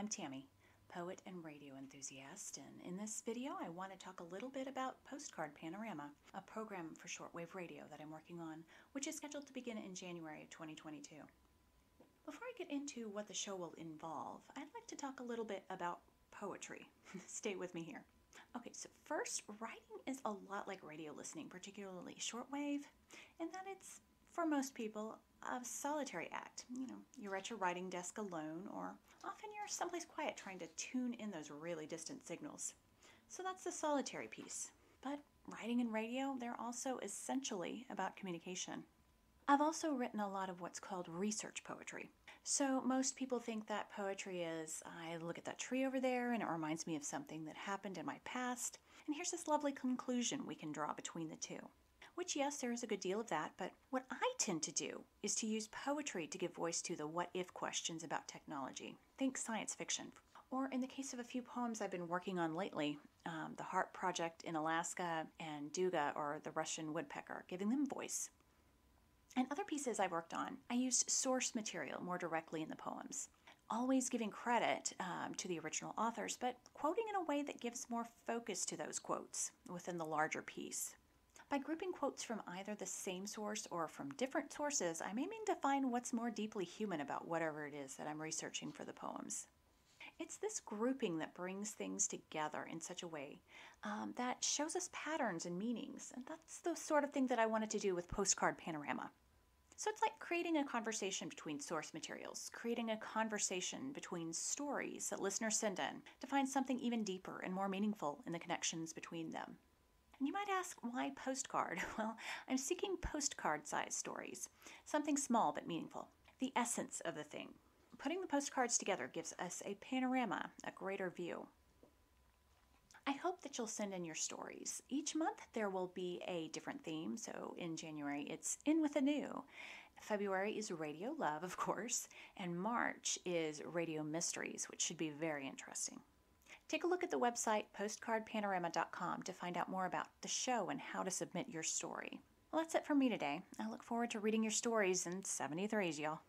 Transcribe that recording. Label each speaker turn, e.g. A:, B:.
A: I'm Tammy, poet and radio enthusiast, and in this video I want to talk a little bit about Postcard Panorama, a program for shortwave radio that I'm working on, which is scheduled to begin in January of 2022. Before I get into what the show will involve, I'd like to talk a little bit about poetry. Stay with me here. Okay, so first, writing is a lot like radio listening, particularly shortwave, in that it's, for most people, a solitary act. You're at your writing desk alone, or often you're someplace quiet trying to tune in those really distant signals. So that's the solitary piece. But writing and radio, they're also essentially about communication. I've also written a lot of what's called research poetry. So most people think that poetry is, I look at that tree over there and it reminds me of something that happened in my past, and here's this lovely conclusion we can draw between the two. Which, yes, there is a good deal of that, but what I tend to do is to use poetry to give voice to the what-if questions about technology. Think science fiction. Or in the case of a few poems I've been working on lately, the HARP project in Alaska and Duga, or the Russian woodpecker, giving them voice. And other pieces I worked on, I used source material more directly in the poems, always giving credit to the original authors, but quoting in a way that gives more focus to those quotes within the larger piece. By grouping quotes from either the same source or from different sources, I'm aiming to find what's more deeply human about whatever it is that I'm researching for the poems. It's this grouping that brings things together in such a way that shows us patterns and meanings, and that's the sort of thing that I wanted to do with Postcard Panorama. So it's like creating a conversation between source materials, creating a conversation between stories that listeners send in to find something even deeper and more meaningful in the connections between them. And you might ask, why postcard? Well, I'm seeking postcard-sized stories, something small but meaningful, the essence of the thing. Putting the postcards together gives us a panorama, a greater view. I hope that you'll send in your stories. Each month there will be a different theme, so in January it's In With a New. February is Radio Love, of course, and March is Radio Mysteries, which should be very interesting. Take a look at the website postcardpanorama.com to find out more about the show and how to submit your story. Well, that's it from me today. I look forward to reading your stories in 73s, y'all.